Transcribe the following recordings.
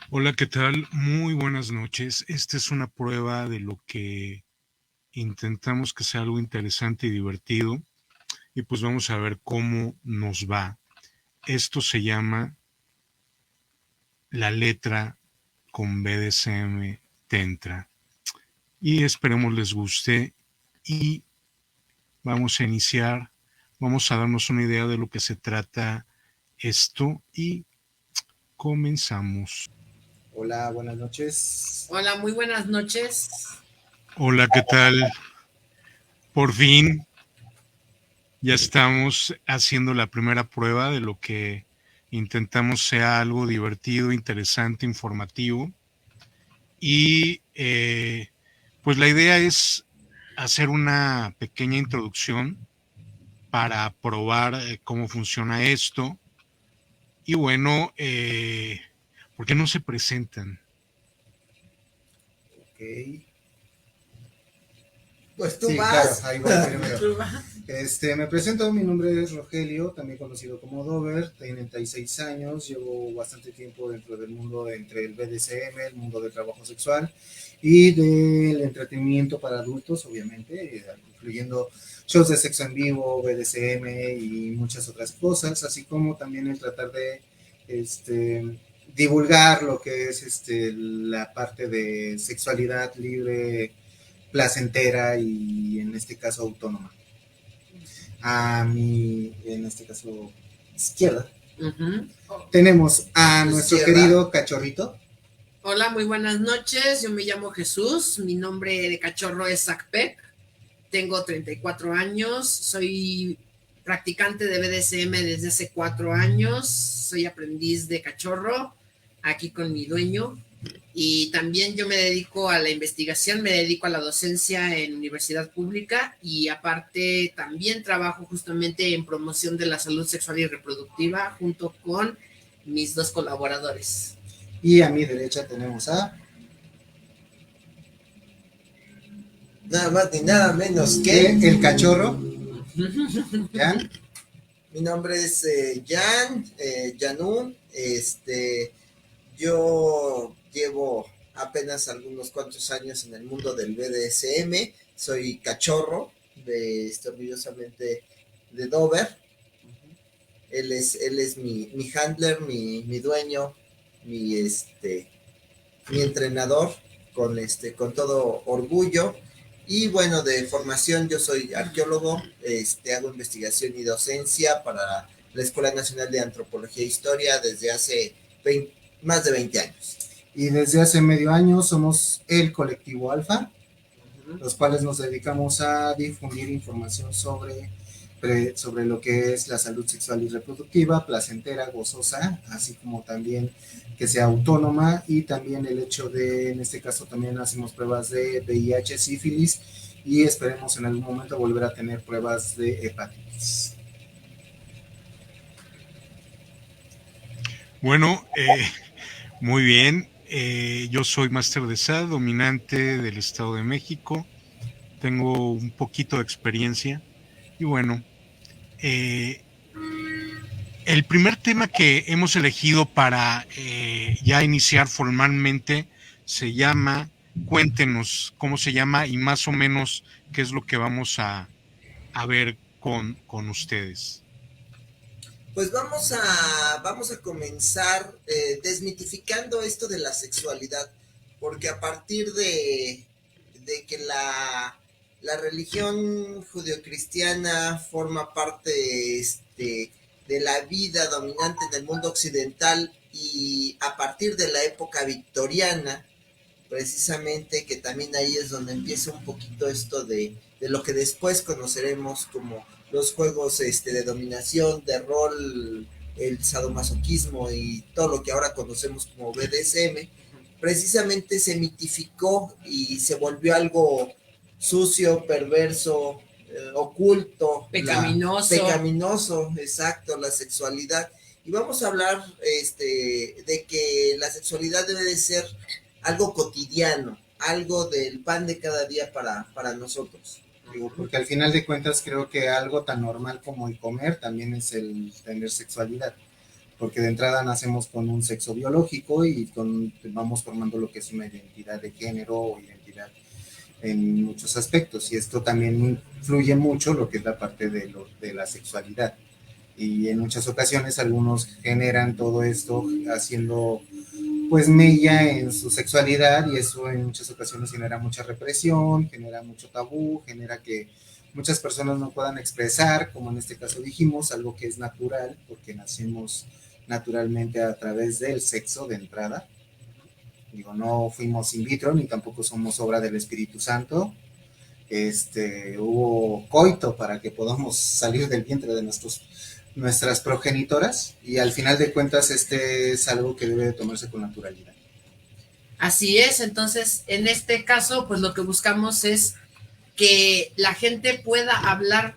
Hola, ¿qué tal? Muy buenas noches. Esta es una prueba de lo que intentamos que sea algo interesante y divertido y pues vamos a ver cómo nos va. Esto se llama la letra con BDSM Tantra y esperemos les guste y vamos a iniciar, vamos a darnos una idea de lo que se trata esto y comenzamos. Hola, buenas noches. Hola, muy buenas noches. Hola, ¿qué tal? Por fin ya estamos haciendo la primera prueba de lo que intentamos sea algo divertido, interesante, informativo. Y pues la idea es hacer una pequeña introducción para probar cómo funciona esto. Y bueno, ¿por qué no se presentan? Ok. Pues tú Sí, claro, vas. ahí voy primero. Tú vas. Me presento, mi nombre es Rogelio, también conocido como Dover, tengo 36 años, llevo bastante tiempo dentro del mundo entre el BDSM, el mundo del trabajo sexual y del entretenimiento para adultos, obviamente, incluyendo shows de sexo en vivo, BDSM y muchas otras cosas, así como también el tratar de divulgar lo que es la parte de sexualidad libre, placentera y en este caso autónoma. A mi, en este caso, izquierda, tenemos a nuestro querido cachorrito. Hola, muy buenas noches. Yo me llamo Jesús. Mi nombre de cachorro es Zacpec. Tengo 34 años. Soy practicante de BDSM desde hace 4 años. Soy aprendiz de cachorro aquí con mi dueño. Y también yo me dedico a la investigación, me dedico a la docencia en universidad pública y aparte también trabajo justamente en promoción de la salud sexual y reproductiva junto con mis dos colaboradores. Y a mi derecha tenemos a... Nada más ni nada menos que el cachorro. ¿Jan? Mi nombre es Jan, Janun. Yo llevo apenas algunos cuantos años en el mundo del BDSM. Soy cachorro, orgullosamente de Dover. Él es mi handler, mi dueño, mi, mi entrenador, con todo orgullo. Y bueno, de formación yo soy arqueólogo, hago investigación y docencia para la Escuela Nacional de Antropología e Historia desde hace más de 20 años. Y desde hace medio año somos el colectivo Alfa, los cuales nos dedicamos a difundir información sobre lo que es la salud sexual y reproductiva, placentera, gozosa, así como también que sea autónoma y también el hecho de, en este caso también hacemos pruebas de VIH, sífilis y esperemos en algún momento volver a tener pruebas de hepatitis. Bueno, muy bien. Yo soy máster de SAD, dominante del Estado de México. Tengo un poquito de experiencia. Y bueno, eh, el primer tema que hemos elegido para ya iniciar formalmente se llama, cuéntenos cómo se llama y más o menos qué es lo que vamos a ver con ustedes. Pues vamos a comenzar desmitificando esto de la sexualidad, porque a partir de que la religión judeocristiana forma parte de la vida dominante en el mundo occidental y a partir de la época victoriana, precisamente que también ahí es donde empieza un poquito esto de lo que después conoceremos como los juegos de dominación, de rol, el sadomasoquismo y todo lo que ahora conocemos como BDSM, precisamente se mitificó y se volvió algo sucio, perverso, oculto, pecaminoso, exacto, la sexualidad. Y vamos a hablar de que la sexualidad debe de ser algo cotidiano, algo del pan de cada día para nosotros. Digo, porque al final de cuentas creo que algo tan normal como el comer también es el tener sexualidad. porque de entrada nacemos con un sexo biológico y vamos formando lo que es una identidad de género o identidad en muchos aspectos, y esto también influye mucho lo que es la parte de la sexualidad. Y en muchas ocasiones algunos generan todo esto haciendo pues mella en su sexualidad, y eso en muchas ocasiones genera mucha represión, genera mucho tabú, genera que muchas personas no puedan expresar, como en este caso dijimos, algo que es natural, porque nacimos naturalmente a través del sexo de entrada. Digo, no fuimos in vitro, ni tampoco somos obra del Espíritu Santo. Hubo coito para que podamos salir del vientre de nuestras progenitoras, y al final de cuentas es algo que debe de tomarse con naturalidad. Así es, entonces en este caso pues lo que buscamos es que la gente pueda hablar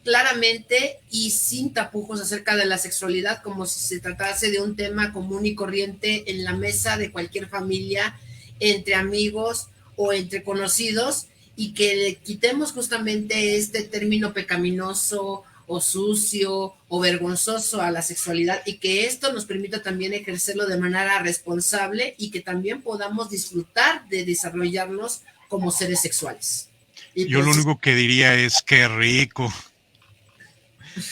claramente y sin tapujos acerca de la sexualidad, como si se tratase de un tema común y corriente en la mesa de cualquier familia, entre amigos o entre conocidos, y que le quitemos justamente este término pecaminoso o sucio o vergonzoso a la sexualidad, y que esto nos permita también ejercerlo de manera responsable y que también podamos disfrutar de desarrollarnos como seres sexuales. Y Yo lo único que diría es que rico.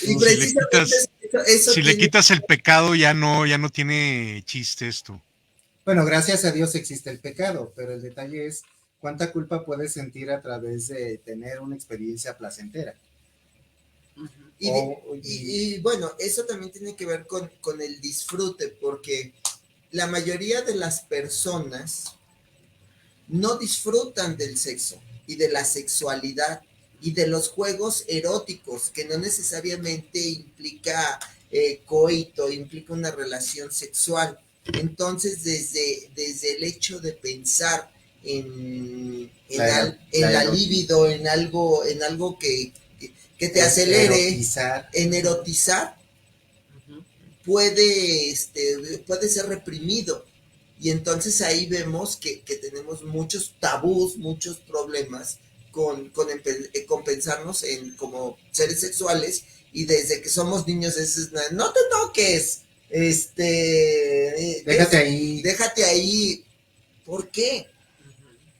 Y precisamente si le quitas el pecado, ya no tiene chiste esto. Bueno, gracias a Dios existe el pecado, pero el detalle es cuánta culpa puedes sentir a través de tener una experiencia placentera. Y bueno, eso también tiene que ver con el disfrute, porque la mayoría de las personas no disfrutan del sexo y de la sexualidad y de los juegos eróticos, que no necesariamente implica coito, implica una relación sexual. Entonces, desde el hecho de pensar en la libido, en algo que te acelere, en erotizar, puede ser reprimido. Y entonces ahí vemos que tenemos muchos tabús, muchos problemas con pensarnos como seres sexuales, y desde que somos niños es, no te toques, déjate ahí. ¿Por qué?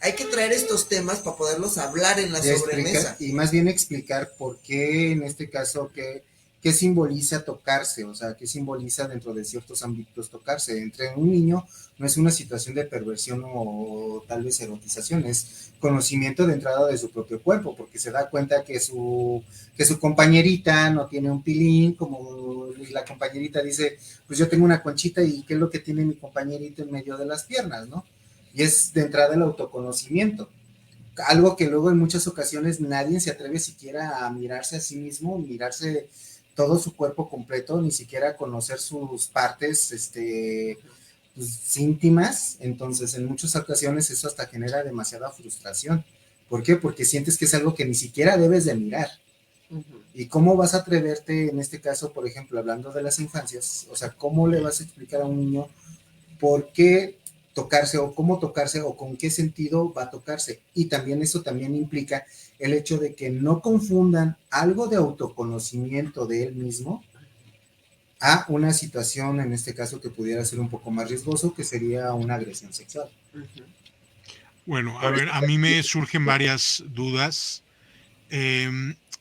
Hay que traer estos temas para poderlos hablar en la sobremesa. Y más bien explicar por qué en este caso, qué simboliza tocarse, o sea, qué simboliza dentro de ciertos ámbitos tocarse. Entre un niño no es una situación de perversión o tal vez erotización, es conocimiento de entrada de su propio cuerpo, porque se da cuenta que su compañerita no tiene un pilín, como la compañerita dice, pues yo tengo una conchita y qué es lo que tiene mi compañerita en medio de las piernas, ¿no? Y es de entrada el autoconocimiento, algo que luego en muchas ocasiones nadie se atreve siquiera a mirarse a sí mismo, mirarse todo su cuerpo completo, ni siquiera conocer sus partes pues, íntimas. Entonces en muchas ocasiones eso hasta genera demasiada frustración. ¿Por qué? Porque sientes que es algo que ni siquiera debes de mirar. ¿Y cómo vas a atreverte en este caso, por ejemplo, hablando de las infancias? O sea, ¿cómo le vas a explicar a un niño por qué tocarse o cómo tocarse o con qué sentido va a tocarse? Y también eso también implica el hecho de que no confundan algo de autoconocimiento de él mismo a una situación, en este caso, que pudiera ser un poco más riesgoso, que sería una agresión sexual. Bueno, a ver, a mí me surgen varias dudas.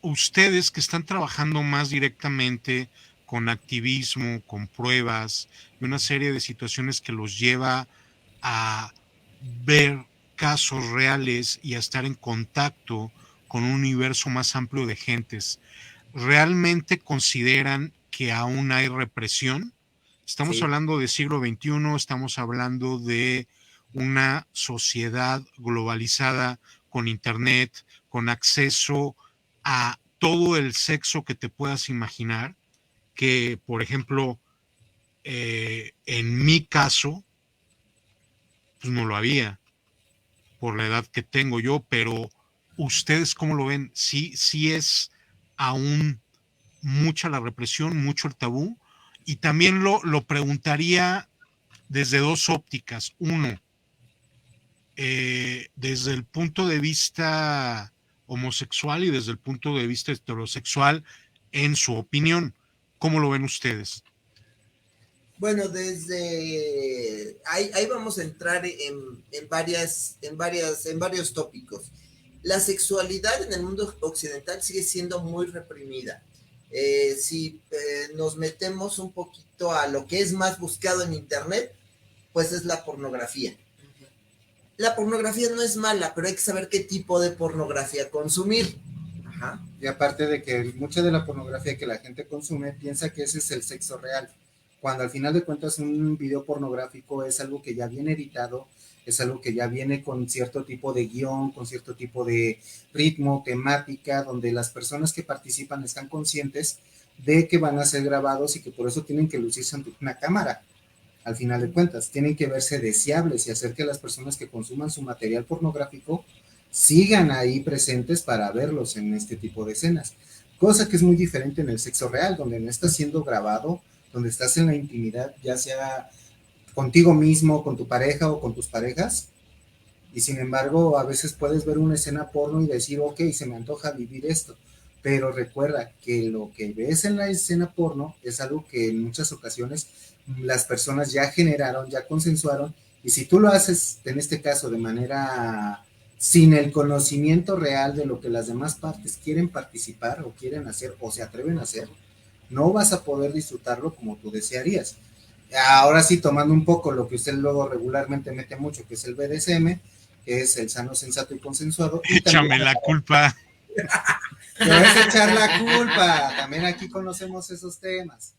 Ustedes que están trabajando más directamente con activismo, con pruebas y una serie de situaciones que los lleva a ver casos reales y a estar en contacto con un universo más amplio de gentes, ¿realmente consideran que aún hay represión? Estamos hablando del siglo XXI, estamos hablando de una sociedad globalizada con internet, con acceso a todo el sexo que te puedas imaginar, que por ejemplo, en mi caso, pues no lo había por la edad que tengo yo, pero ¿ustedes cómo lo ven? Sí es aún mucha la represión, mucho el tabú, y también lo preguntaría desde dos ópticas. Uno, desde el punto de vista homosexual y desde el punto de vista heterosexual, en su opinión, ¿cómo lo ven ustedes? Bueno, desde ahí vamos a entrar en varios tópicos. La sexualidad en el mundo occidental sigue siendo muy reprimida. Si nos metemos un poquito a lo que es más buscado en internet, pues es la pornografía. La pornografía no es mala, pero hay que saber qué tipo de pornografía consumir. Ajá. Y aparte de que mucha de la pornografía que la gente consume piensa que ese es el sexo real, cuando al final de cuentas un video pornográfico es algo que ya viene editado, es algo que ya viene con cierto tipo de guión, con cierto tipo de ritmo, temática, donde las personas que participan están conscientes de que van a ser grabados y que por eso tienen que lucirse ante una cámara. Al final de cuentas, tienen que verse deseables y hacer que las personas que consuman su material pornográfico sigan ahí presentes para verlos en este tipo de escenas. Cosa que es muy diferente en el sexo real, donde no está siendo grabado, donde estás en la intimidad, ya sea contigo mismo, con tu pareja o con tus parejas, y sin embargo a veces puedes ver una escena porno y decir, ok, se me antoja vivir esto, pero recuerda que lo que ves en la escena porno es algo que en muchas ocasiones las personas ya generaron, ya consensuaron, y si tú lo haces, en este caso, de manera sin el conocimiento real de lo que las demás partes quieren participar o quieren hacer o se atreven a hacer, no vas a poder disfrutarlo como tú desearías. Ahora sí, tomando un poco lo que usted luego regularmente mete mucho, que es el BDSM, que es el sano, sensato y consensuado. Y échame la culpa. Te vas a echar la culpa. También aquí conocemos esos temas.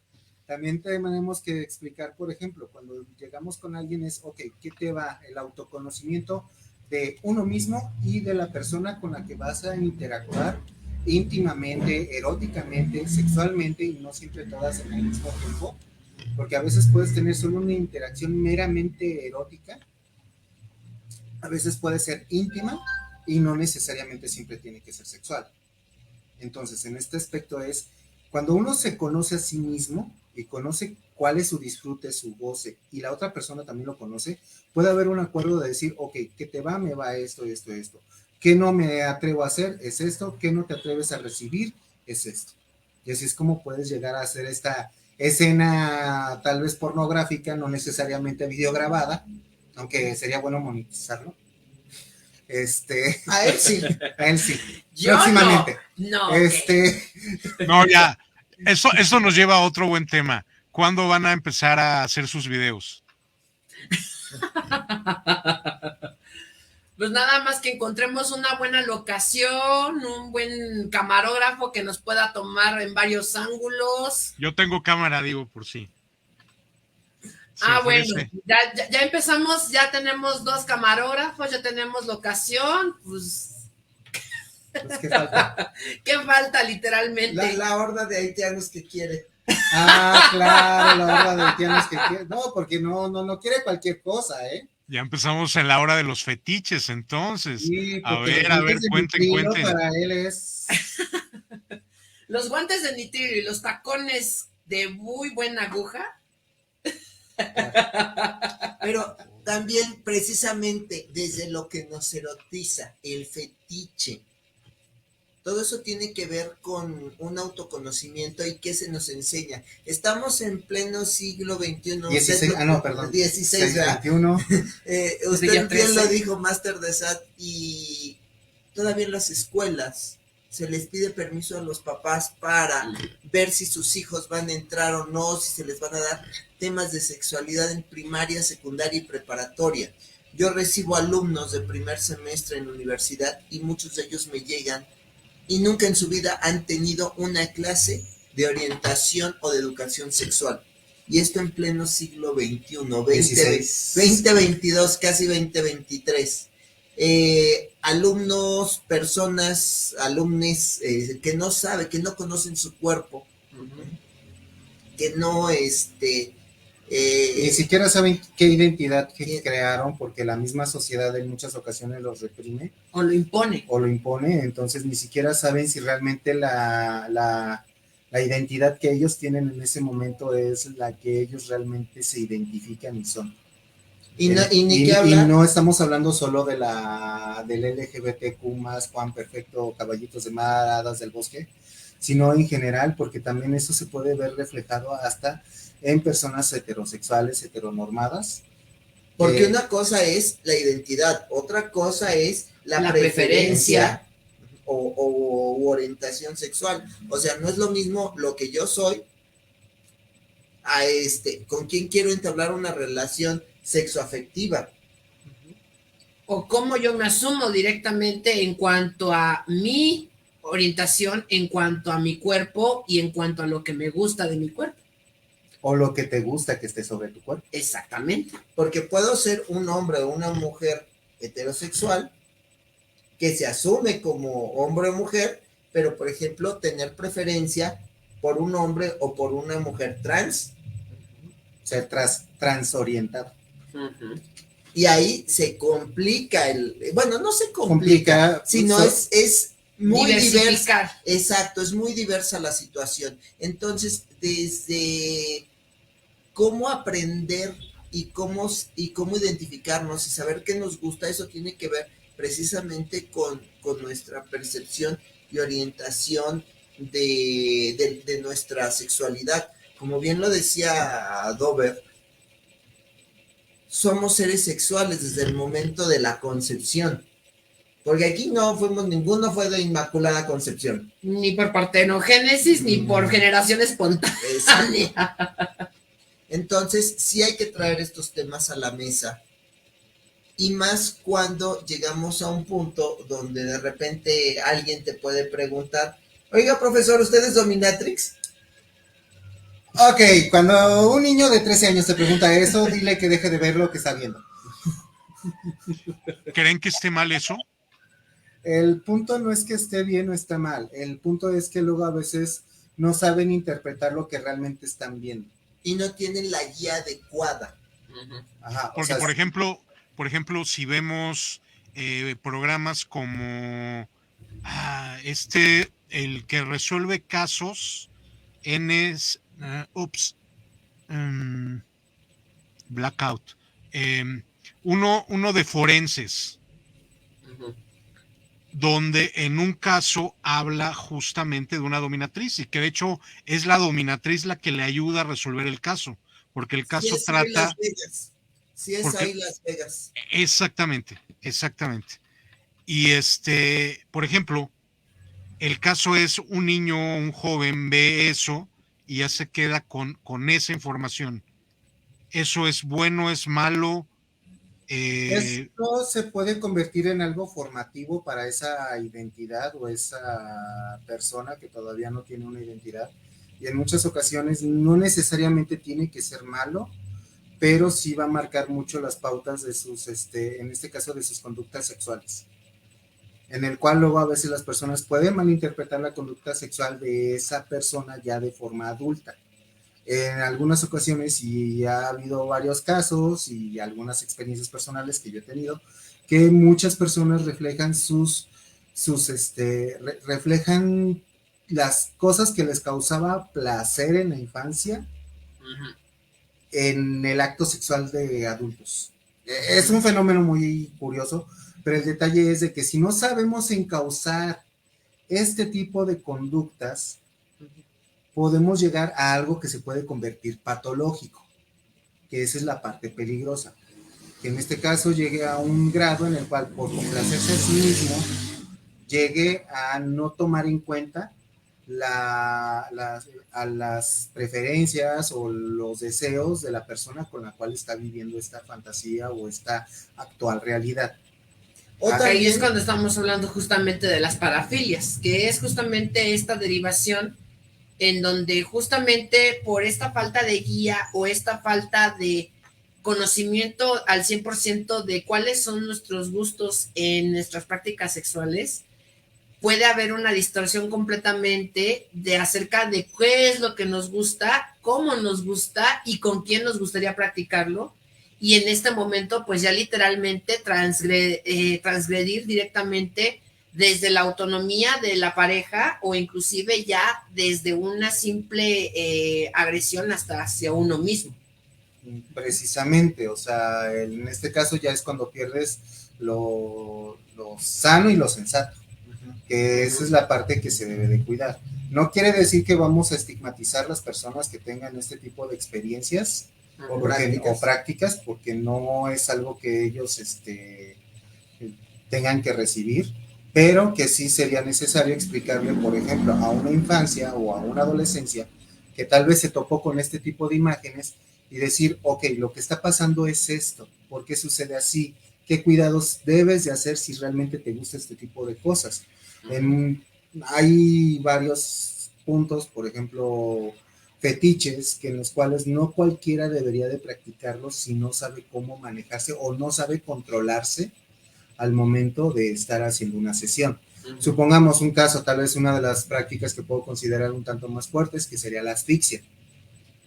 También tenemos que explicar, por ejemplo, cuando llegamos con alguien es, ok, ¿qué te va? El autoconocimiento de uno mismo y de la persona con la que vas a interactuar íntimamente, eróticamente, sexualmente, y no siempre todas en el mismo tiempo, porque a veces puedes tener solo una interacción meramente erótica, a veces puede ser íntima y no necesariamente siempre tiene que ser sexual. Entonces, en este aspecto es, cuando uno se conoce a sí mismo y conoce cuál es su disfrute, su goce, y la otra persona también lo conoce, puede haber un acuerdo de decir, ok, ¿qué te va? Me va esto, esto, esto. ¿Qué no me atrevo a hacer? Es esto. ¿Qué no te atreves a recibir? Es esto. Y así es como puedes llegar a hacer esta escena tal vez pornográfica, no necesariamente videograbada, aunque sería bueno monetizarlo. A él sí. A él sí. Yo Próximamente. no. No, ya. Eso nos lleva a otro buen tema. ¿Cuándo van a empezar a hacer sus videos? Pues nada más que encontremos una buena locación, un buen camarógrafo que nos pueda tomar en varios ángulos. Yo tengo cámara, digo, por sí. Bueno, ya empezamos, ya tenemos 2 camarógrafos, ya tenemos locación, pues ¿Qué falta? ¿Qué falta literalmente? La horda de haitianos que quiere. Claro, la horda de haitianos que quiere. No, porque no quiere cualquier cosa, ¿eh? Ya empezamos en la hora de los fetiches, entonces. Sí, a ver, cuenten. Para él es... Los guantes de nitrillo y los tacones de muy buena aguja. Pero también precisamente desde lo que nos erotiza, el fetiche, todo eso tiene que ver con un autoconocimiento y qué se nos enseña. Estamos en pleno siglo XXI. 16, perdón. 16, 21. Usted bien lo dijo, Master de Sat, y todavía en las escuelas se les pide permiso a los papás para ver si sus hijos van a entrar o no, si se les van a dar temas de sexualidad en primaria, secundaria y preparatoria. Yo recibo alumnos de primer semestre en la universidad y muchos de ellos me llegan y nunca en su vida han tenido una clase de orientación o de educación sexual. Y esto en pleno siglo XXI, 2022, casi 2023. Alumnos, personas, alumnes que no saben, que no conocen su cuerpo, que no, ni siquiera saben qué identidad crearon, porque la misma sociedad en muchas ocasiones los reprime. O lo impone. Entonces ni siquiera saben si realmente la identidad que ellos tienen en ese momento es la que ellos realmente se identifican y son. Y no estamos hablando solo del LGBTQ+, Juan Perfecto, Caballitos de Mar, Hadas del Bosque, sino en general, porque también eso se puede ver reflejado hasta en personas heterosexuales, heteronormadas. Porque una cosa es la identidad, otra cosa es la preferencia o orientación sexual. O sea, no es lo mismo lo que yo soy a con quién quiero entablar una relación sexoafectiva. O cómo yo me asumo directamente en cuanto a mi orientación, en cuanto a mi cuerpo y en cuanto a lo que me gusta de mi cuerpo. O lo que te gusta que esté sobre tu cuerpo. Exactamente. Porque puedo ser un hombre o una mujer heterosexual que se asume como hombre o mujer, pero por ejemplo tener preferencia por un hombre o por una mujer trans. Ser transorientado. Y ahí se complica bueno, no se complica, sino es muy diversa. Exacto, es muy diversa la situación. Entonces, desde cómo aprender y cómo identificarnos y saber qué nos gusta, eso tiene que ver precisamente con nuestra percepción y orientación de nuestra sexualidad. Como bien lo decía Dover, somos seres sexuales desde el momento de la concepción. Porque aquí ninguno fue de inmaculada concepción. Ni por partenogénesis, ni por generación espontánea. Entonces, sí hay que traer estos temas a la mesa. Y más cuando llegamos a un punto donde de repente alguien te puede preguntar, oiga, profesor, ¿usted es dominatrix? Ok, cuando un niño de 13 años te pregunta eso, dile que deje de ver lo que está viendo. ¿Creen que esté mal eso? El punto no es que esté bien o esté mal. El punto es que luego a veces no saben interpretar lo que realmente están viendo. Y no tienen la guía adecuada. Ajá, porque, por ejemplo, si vemos programas como el que resuelve casos Blackout, uno de forenses, donde en un caso habla justamente de una dominatriz y que de hecho es la dominatriz la que le ayuda a resolver el caso, porque el caso trata... Sí es ahí Las Vegas. Exactamente. Y por ejemplo, el caso es un niño, un joven ve eso y ya se queda con esa información. ¿Eso es bueno, es malo? Esto se puede convertir en algo formativo para esa identidad o esa persona que todavía no tiene una identidad. Y en muchas ocasiones no necesariamente tiene que ser malo, pero sí va a marcar mucho las pautas de sus, en este caso, de sus conductas sexuales. En el cual luego a veces las personas pueden malinterpretar la conducta sexual de esa persona ya de forma adulta. En algunas ocasiones, y ha habido varios casos y algunas experiencias personales que yo he tenido, que muchas personas reflejan reflejan las cosas que les causaba placer en la infancia en el acto sexual de adultos. Es un fenómeno muy curioso, pero el detalle es de que si no sabemos encauzar este tipo de conductas, podemos llegar a algo que se puede convertir patológico, que esa es la parte peligrosa, que en este caso llegue a un grado en el cual por complacerse a sí mismo, llegue a no tomar en cuenta a las preferencias o los deseos de la persona con la cual está viviendo esta fantasía o esta actual realidad. Ahí es cuando estamos hablando justamente de las parafilias, que es justamente esta derivación en donde justamente por esta falta de guía o esta falta de conocimiento al 100% de cuáles son nuestros gustos en nuestras prácticas sexuales, puede haber una distorsión completamente de acerca de qué es lo que nos gusta, cómo nos gusta y con quién nos gustaría practicarlo. Y en este momento, pues ya literalmente transgredir directamente desde la autonomía de la pareja o inclusive ya desde una simple agresión hasta hacia uno mismo. Precisamente, o sea, en este caso ya es cuando pierdes lo sano y lo sensato, que esa es la parte que se debe de cuidar. No quiere decir que vamos a estigmatizar las personas que tengan este tipo de experiencias O prácticas, porque no es algo que ellos tengan que recibir, pero que sí sería necesario explicarle, por ejemplo, a una infancia o a una adolescencia que tal vez se topó con este tipo de imágenes y decir, ok, lo que está pasando es esto, ¿por qué sucede así? ¿Qué cuidados debes de hacer si realmente te gusta este tipo de cosas? Hay varios puntos, por ejemplo, fetiches, que en los cuales no cualquiera debería de practicarlos si no sabe cómo manejarse o no sabe controlarse al momento de estar haciendo una sesión. Supongamos un caso, tal vez una de las prácticas que puedo considerar un tanto más fuertes, que sería la asfixia,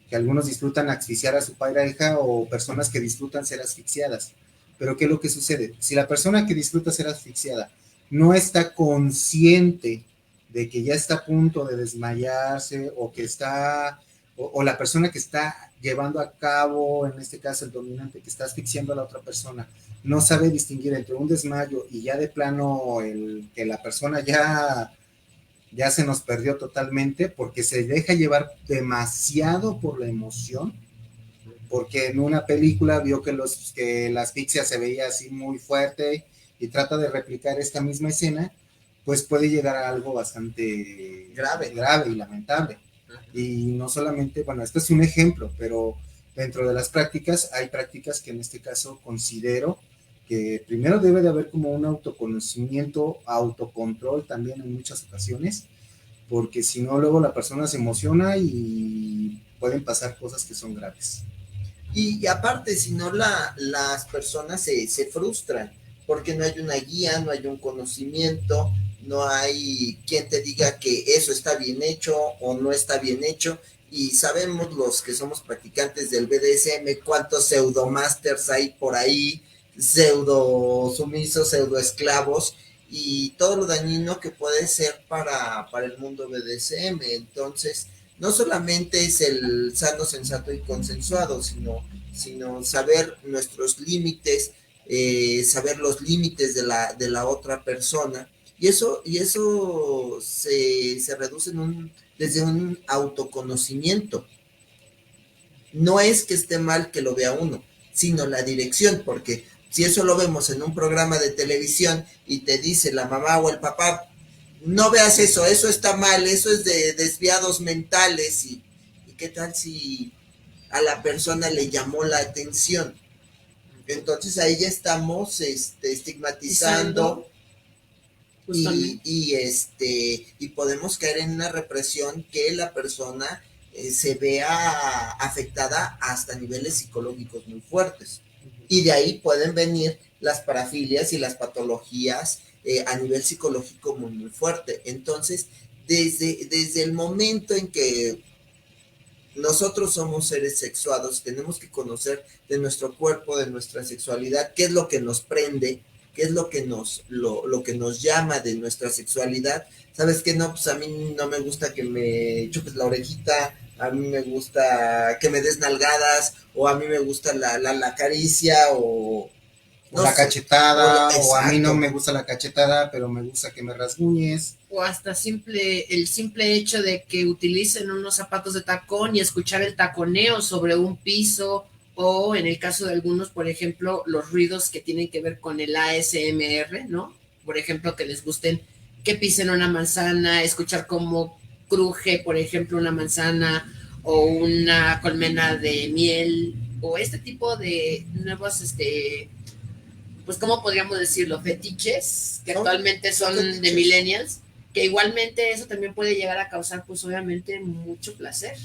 que algunos disfrutan asfixiar a su pareja o personas que disfrutan ser asfixiadas. Pero ¿qué es lo que sucede? Si la persona que disfruta ser asfixiada no está consciente de que ya está a punto de desmayarse o que está, o la persona que está llevando a cabo, en este caso el dominante que está asfixiando a la otra persona, no sabe distinguir entre un desmayo y ya de plano que la persona ya se nos perdió totalmente porque se deja llevar demasiado por la emoción, porque en una película vio que la asfixia se veía así muy fuerte y trata de replicar esta misma escena, pues puede llegar a algo bastante grave y lamentable. Y no solamente, bueno, esto es un ejemplo, pero dentro de las prácticas hay prácticas que en este caso considero que primero debe de haber como un autoconocimiento, autocontrol también en muchas ocasiones, porque si no luego la persona se emociona y pueden pasar cosas que son graves. Y aparte, si no, las personas se frustran porque no hay una guía, no hay un conocimiento, no hay quien te diga que eso está bien hecho o no está bien hecho. Y sabemos los que somos practicantes del BDSM cuántos pseudomasters hay por ahí, pseudo sumisos, pseudo esclavos y todo lo dañino que puede ser para el mundo BDSM. Entonces, no solamente es el sano, sensato y consensuado, sino saber nuestros límites, saber los límites de la otra persona. Y eso se reduce desde un autoconocimiento. No es que esté mal que lo vea uno, sino la dirección, porque si eso lo vemos en un programa de televisión y te dice la mamá o el papá, no veas eso, eso está mal, eso es de desviados mentales, y qué tal si a la persona le llamó la atención. Entonces ahí ya estamos estigmatizando y podemos caer en una represión que la persona se vea afectada hasta niveles psicológicos muy fuertes. Y de ahí pueden venir las parafilias y las patologías a nivel psicológico muy, muy fuerte. Entonces, desde el momento en que nosotros somos seres sexuados, tenemos que conocer de nuestro cuerpo, de nuestra sexualidad, qué es lo que nos prende, qué es lo que lo que nos llama de nuestra sexualidad. ¿Sabes qué? No, pues a mí no me gusta que me chupes la orejita, a mí me gusta que me des nalgadas, o a mí me gusta la caricia, o no la cachetada, o a mí no me gusta la cachetada, pero me gusta que me rasguñes. O hasta el simple hecho de que utilicen unos zapatos de tacón y escuchar el taconeo sobre un piso, o en el caso de algunos, por ejemplo, los ruidos que tienen que ver con el ASMR, ¿no? Por ejemplo, que les gusten que pisen una manzana, escuchar cómo cruje, por ejemplo, una manzana o una colmena de miel, o este tipo de nuevos, pues, ¿cómo podríamos decirlo? Fetiches, que actualmente son de millennials, que igualmente eso también puede llegar a causar, pues, obviamente, mucho placer.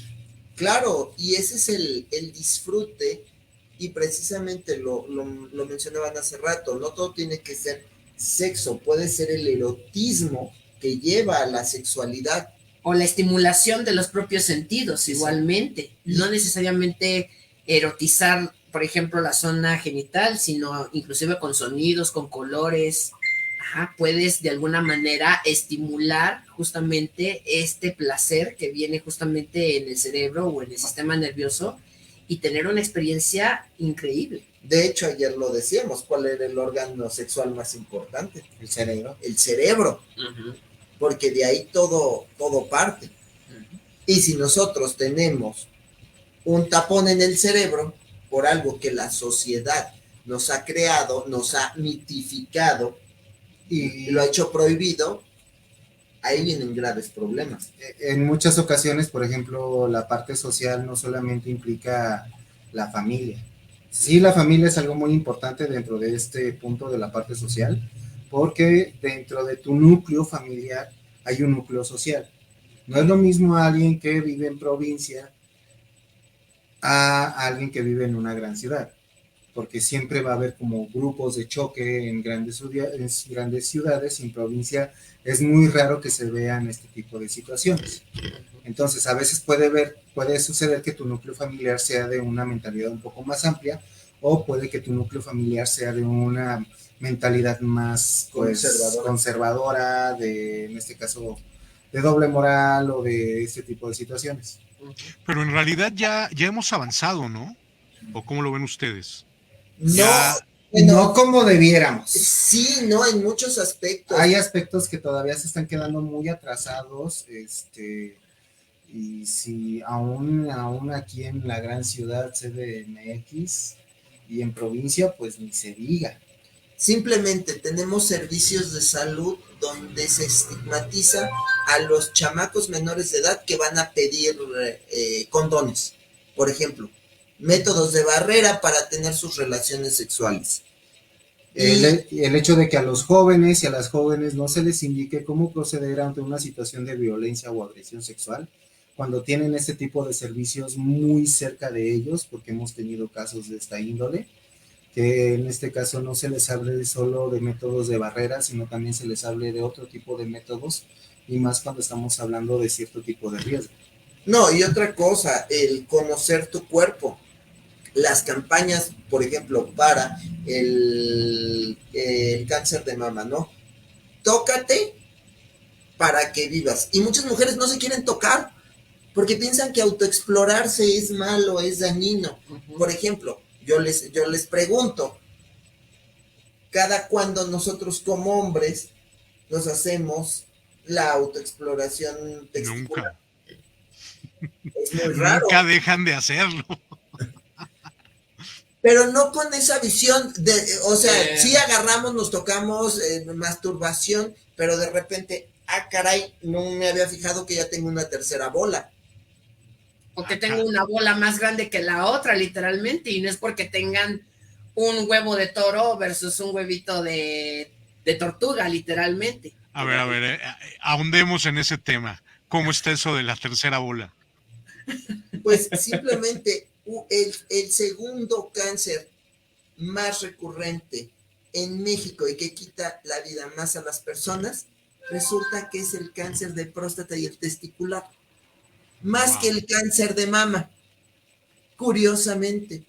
Claro, y ese es el disfrute, y precisamente lo mencionaban hace rato, no todo tiene que ser sexo, puede ser el erotismo que lleva a la sexualidad. O la estimulación de los propios sentidos, igualmente. No necesariamente erotizar, por ejemplo, la zona genital, sino inclusive con sonidos, con colores. Ajá, puedes de alguna manera estimular justamente este placer que viene justamente en el cerebro o en el sistema nervioso y tener una experiencia increíble. De hecho, ayer lo decíamos, ¿cuál era el órgano sexual más importante? El cerebro. El cerebro. porque de ahí todo parte. Y si nosotros tenemos un tapón en el cerebro por algo que la sociedad nos ha creado, nos ha mitificado y lo ha hecho prohibido, ahí vienen graves problemas. En muchas ocasiones, por ejemplo, la parte social no solamente implica la familia. Sí, la familia es algo muy importante dentro de este punto de la parte social, porque dentro de tu núcleo familiar hay un núcleo social. No es lo mismo alguien que vive en provincia a alguien que vive en una gran ciudad, porque siempre va a haber como grupos de choque en grandes ciudades, y en provincia es muy raro que se vean este tipo de situaciones. Entonces, a veces puede suceder que tu núcleo familiar sea de una mentalidad un poco más amplia, o puede que tu núcleo familiar sea de una mentalidad más conservadora, en este caso, de doble moral o de este tipo de situaciones. Pero en realidad ya hemos avanzado, ¿no? ¿O cómo lo ven ustedes? No, Ya, no como debiéramos. Sí, no, en muchos aspectos. Hay aspectos que todavía se están quedando muy atrasados, y si aún aquí en la gran ciudad CDMX y en provincia, pues ni se diga. Simplemente tenemos servicios de salud donde se estigmatiza a los chamacos menores de edad que van a pedir condones, por ejemplo, métodos de barrera para tener sus relaciones sexuales. El hecho de que a los jóvenes y a las jóvenes no se les indique cómo proceder ante una situación de violencia o agresión sexual, cuando tienen este tipo de servicios muy cerca de ellos, porque hemos tenido casos de esta índole, que en este caso no se les hable solo de métodos de barrera, sino también se les hable de otro tipo de métodos, y más cuando estamos hablando de cierto tipo de riesgo. No, y otra cosa, el conocer tu cuerpo. Las campañas, por ejemplo, para el cáncer de mama, ¿no? Tócate para que vivas. Y muchas mujeres no se quieren tocar porque piensan que autoexplorarse es malo, es dañino. Por ejemplo, yo les pregunto, ¿cada cuándo nosotros como hombres nos hacemos la autoexploración testicular? Nunca. Es muy raro. Nunca dejan de hacerlo. Pero no con esa visión de, o sea, sí agarramos, nos tocamos, masturbación, pero de repente, caray, no me había fijado que ya tengo una tercera bola. O que tengo una bola más grande que la otra, literalmente, y no es porque tengan un huevo de toro versus un huevito de tortuga, literalmente. A ver, ahondemos en ese tema. ¿Cómo está eso de la tercera bola? Pues simplemente el segundo cáncer más recurrente en México y que quita la vida más a las personas, resulta que es el cáncer de próstata y el testicular, más que el cáncer de mama, curiosamente.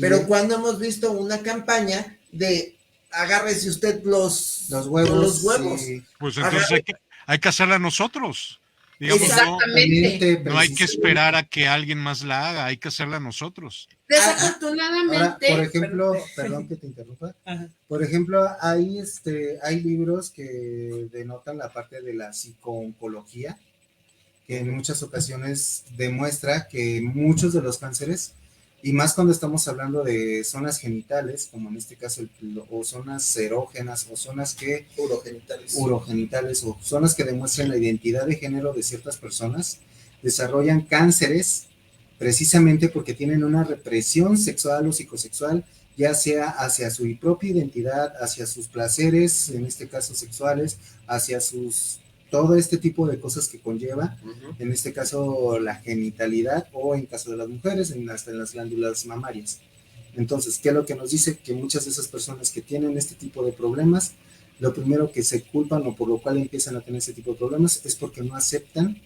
Pero cuando hemos visto una campaña de agárrese usted los huevos. Sí. Pues entonces hay que hacerla nosotros. Digamos, exactamente. No hay que esperar a que alguien más la haga, hay que hacerla nosotros. Desafortunadamente. Ahora, por ejemplo, perdón que te interrumpa. Por ejemplo, hay libros que denotan la parte de la psico-oncología, que en muchas ocasiones demuestra que muchos de los cánceres, y más cuando estamos hablando de zonas genitales, como en este caso, o zonas erógenas, o zonas que urogenitales, o zonas que demuestran la identidad de género de ciertas personas, desarrollan cánceres precisamente porque tienen una represión sexual o psicosexual, ya sea hacia su propia identidad, hacia sus placeres, en este caso sexuales, hacia todo este tipo de cosas que conlleva, en este caso la genitalidad, o en caso de las mujeres, hasta en las glándulas mamarias. Entonces, ¿qué es lo que nos dice? Que muchas de esas personas que tienen este tipo de problemas, lo primero que se culpan o por lo cual empiezan a tener este tipo de problemas es porque no aceptan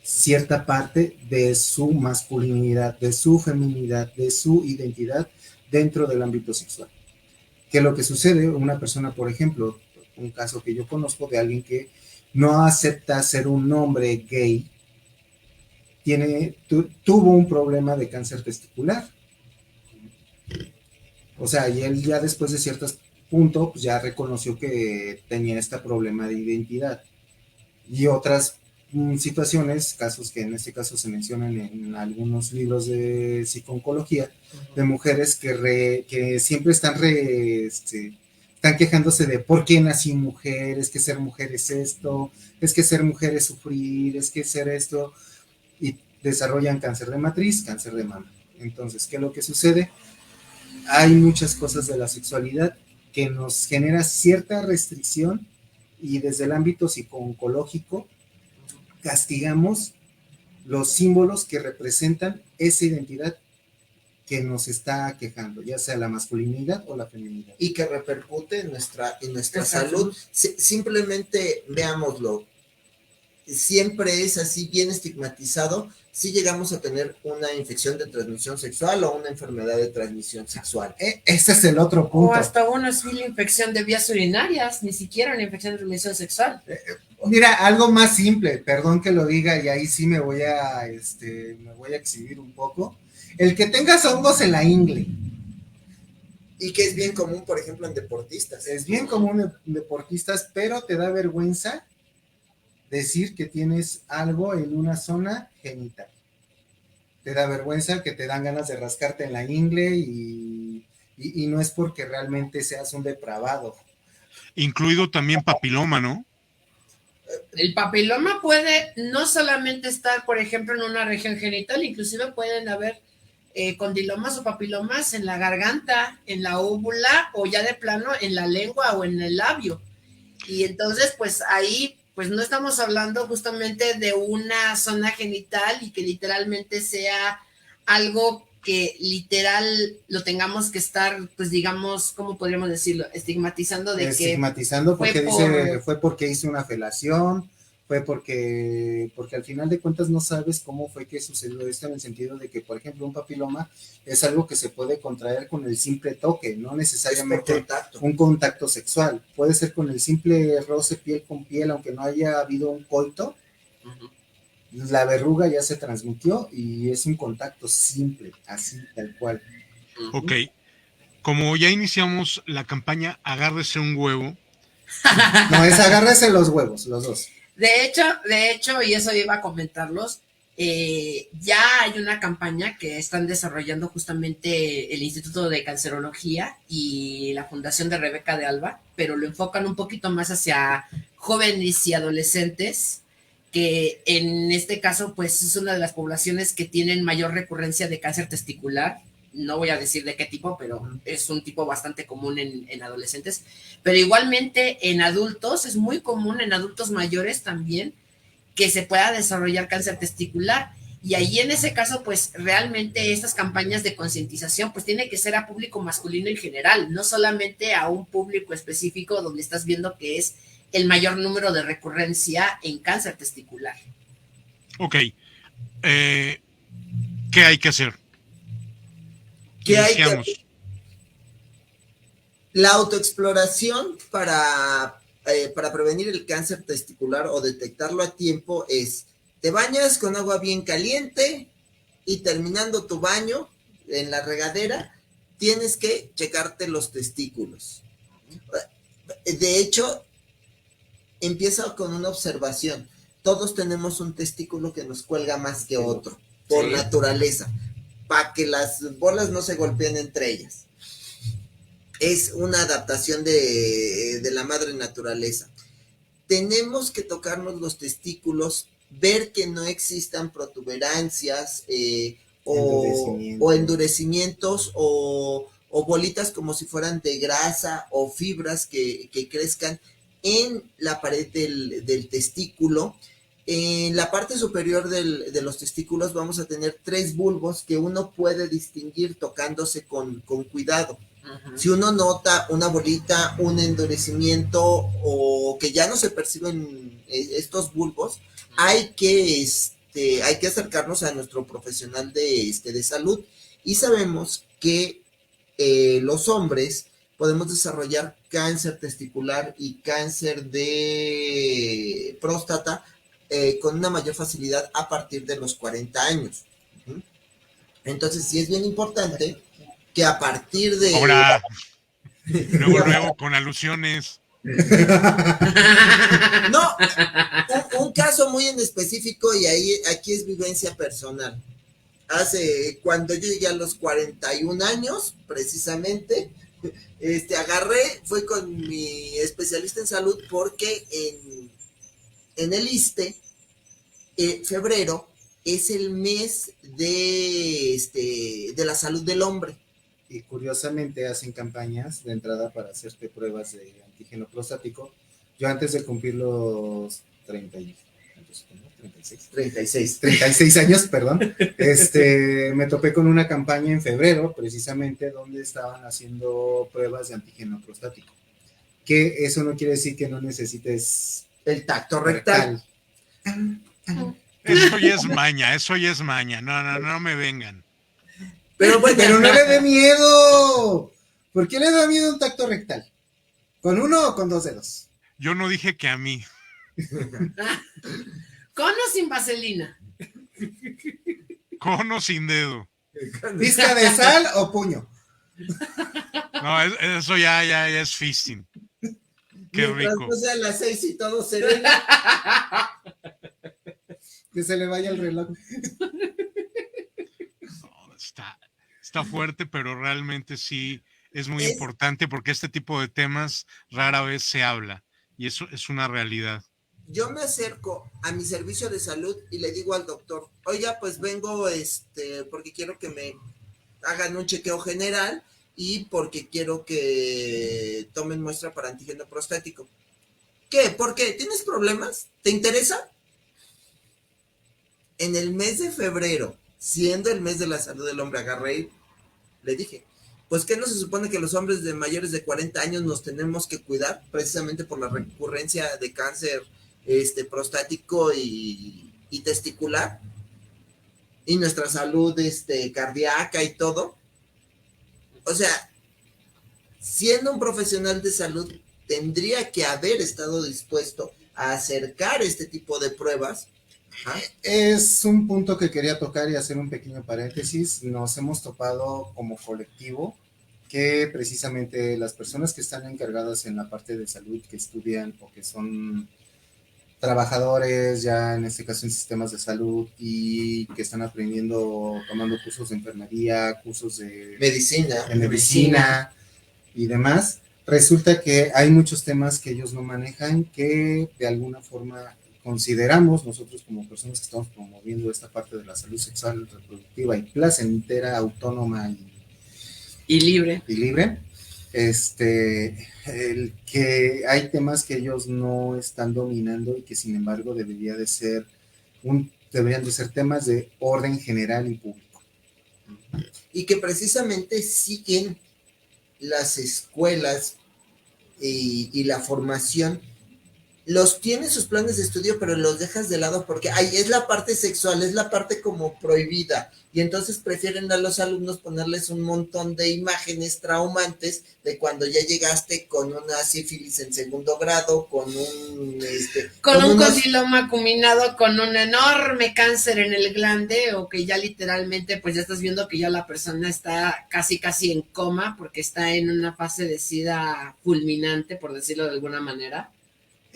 cierta parte de su masculinidad, de su feminidad, de su identidad dentro del ámbito sexual. ¿Qué es lo que sucede? Una persona, por ejemplo, un caso que yo conozco de alguien que no acepta ser un hombre gay, tuvo un problema de cáncer testicular. O sea, y él ya después de ciertos puntos, pues ya reconoció que tenía este problema de identidad. y otras situaciones, casos que en este caso se mencionan en algunos libros de psico-oncología, de mujeres que siempre están quejándose de por qué nací mujer, es que ser mujer es esto, es que ser mujer es sufrir, es que ser esto, y desarrollan cáncer de matriz, cáncer de mama. Entonces, ¿qué es lo que sucede? Hay muchas cosas de la sexualidad que nos genera cierta restricción y desde el ámbito psico-oncológico castigamos los símbolos que representan esa identidad que nos está quejando, ya sea la masculinidad o la feminidad. Y que repercute en nuestra salud. Simplemente veámoslo. Siempre es así, bien estigmatizado, si llegamos a tener una infección de transmisión sexual o una enfermedad de transmisión sexual. Ese es el otro punto. O hasta una infección de vías urinarias, ni siquiera una infección de transmisión sexual. Mira, algo más simple, perdón que lo diga, y ahí sí me voy a exhibir un poco. El que tengas hongos en la ingle. Y que es bien común, por ejemplo, en deportistas. Es bien común en deportistas, pero te da vergüenza decir que tienes algo en una zona genital. Te da vergüenza, que te dan ganas de rascarte en la ingle y no es porque realmente seas un depravado. Incluido también papiloma, ¿no? El papiloma puede no solamente estar, por ejemplo, en una región genital, inclusive pueden haber condilomas o papilomas en la garganta, en la óvula o ya de plano en la lengua o en el labio. Y entonces, pues ahí, pues no estamos hablando justamente de una zona genital y que literalmente sea algo que literal lo tengamos que estar, pues digamos, ¿cómo podríamos decirlo? Estigmatizando porque fue porque hice una felación, fue porque al final de cuentas no sabes cómo fue que sucedió esto, en el sentido de que, por ejemplo, un papiloma es algo que se puede contraer con el simple toque, no necesariamente un contacto sexual, puede ser con el simple roce piel con piel, aunque no haya habido un coito. La verruga ya se transmitió y es un contacto simple, así, tal cual. Ok. Como ya iniciamos la campaña Agárrese un huevo. No, es agárrese los huevos, los dos. De hecho, y eso iba a comentarlos, ya hay una campaña que están desarrollando justamente el Instituto de Cancerología y la Fundación de Rebeca de Alba, pero lo enfocan un poquito más hacia jóvenes y adolescentes, que en este caso pues es una de las poblaciones que tienen mayor recurrencia de cáncer testicular. No voy a decir de qué tipo, pero es un tipo bastante común en adolescentes, pero igualmente en adultos, es muy común en adultos mayores también, que se pueda desarrollar cáncer testicular. Y ahí en ese caso, pues realmente estas campañas de concientización, pues tiene que ser a público masculino en general, no solamente a un público específico donde estás viendo que es el mayor número de recurrencia en cáncer testicular. Ok. ¿Qué hay que hacer? ¿Qué hay que hacer? La autoexploración para prevenir el cáncer testicular o detectarlo a tiempo es: te bañas con agua bien caliente y terminando tu baño en la regadera, tienes que checarte los testículos. De hecho, empieza con una observación. Todos tenemos un testículo que nos cuelga más que otro, por naturaleza, para que las bolas no se golpeen entre ellas. Es una adaptación de la madre naturaleza. Tenemos que tocarnos los testículos, ver que no existan protuberancias o endurecimientos o bolitas como si fueran de grasa o fibras que crezcan en la pared del testículo. En la parte superior de los testículos vamos a tener 3 bulbos que uno puede distinguir tocándose con cuidado. Si uno nota una bolita, un endurecimiento o que ya no se perciben estos bulbos, hay que acercarnos a nuestro profesional de salud. Y sabemos que los hombres podemos desarrollar cáncer testicular y cáncer de próstata con una mayor facilidad a partir de los 40 años. Entonces sí es bien importante que a partir de... Ahora, luego con alusiones. No, un caso muy en específico y aquí es vivencia personal. Cuando yo llegué a los 41 años, precisamente, agarré, fui con mi especialista en salud porque en el ISSSTE, febrero es el mes de la salud del hombre. Y curiosamente hacen campañas de entrada para hacerte pruebas de antígeno prostático. Yo antes de cumplir los 36 años, perdón, me topé con una campaña en febrero, precisamente, donde estaban haciendo pruebas de antígeno prostático. Que eso no quiere decir que no necesites el tacto rectal. Eso ya es maña. No me vengan. Pero bueno, pero no le dé miedo. ¿Por qué le da miedo un tacto rectal? ¿Con uno o con dos dedos? Yo no dije que a mí. ¿Con o sin vaselina? Con o sin dedo. ¿Pizca de sal o puño? No, eso ya es fisting. Qué mientras rico. No sea las 6 y todo sereno. Que se le vaya el reloj. Está fuerte, pero realmente sí es muy importante porque este tipo de temas rara vez se habla y eso es una realidad. Yo me acerco a mi servicio de salud y le digo al doctor, oiga, pues vengo porque quiero que me hagan un chequeo general y porque quiero que tomen muestra para antígeno prostático. ¿Qué? ¿Por qué? ¿Tienes problemas? ¿Te interesa? En el mes de febrero, siendo el mes de la salud del hombre, agarré y le dije, pues ¿qué no se supone que los hombres de mayores de 40 años nos tenemos que cuidar precisamente por la recurrencia de cáncer prostático y testicular? Y nuestra salud cardíaca y todo. O sea, siendo un profesional de salud, tendría que haber estado dispuesto a acercar este tipo de pruebas. Ajá. Es un punto que quería tocar y hacer un pequeño paréntesis. Nos hemos topado como colectivo que precisamente las personas que están encargadas en la parte de salud, que estudian o que son trabajadores ya en este caso en sistemas de salud y que están aprendiendo, tomando cursos de enfermería, cursos de medicina y demás, resulta que hay muchos temas que ellos no manejan que de alguna forma consideramos nosotros como personas que estamos promoviendo esta parte de la salud sexual, reproductiva y placentera, autónoma y libre, el que hay temas que ellos no están dominando y que sin embargo deberían de ser temas de orden general y público. Y que precisamente siguen las escuelas y la formación, los tienen sus planes de estudio, pero los dejas de lado porque es la parte sexual, es la parte como prohibida, y entonces prefieren a los alumnos ponerles un montón de imágenes traumantes de cuando ya llegaste con una sífilis en segundo grado, con un condiloma acuminado, con un enorme cáncer en el glande, o que ya literalmente pues ya estás viendo que ya la persona está casi en coma porque está en una fase de SIDA fulminante, por decirlo de alguna manera.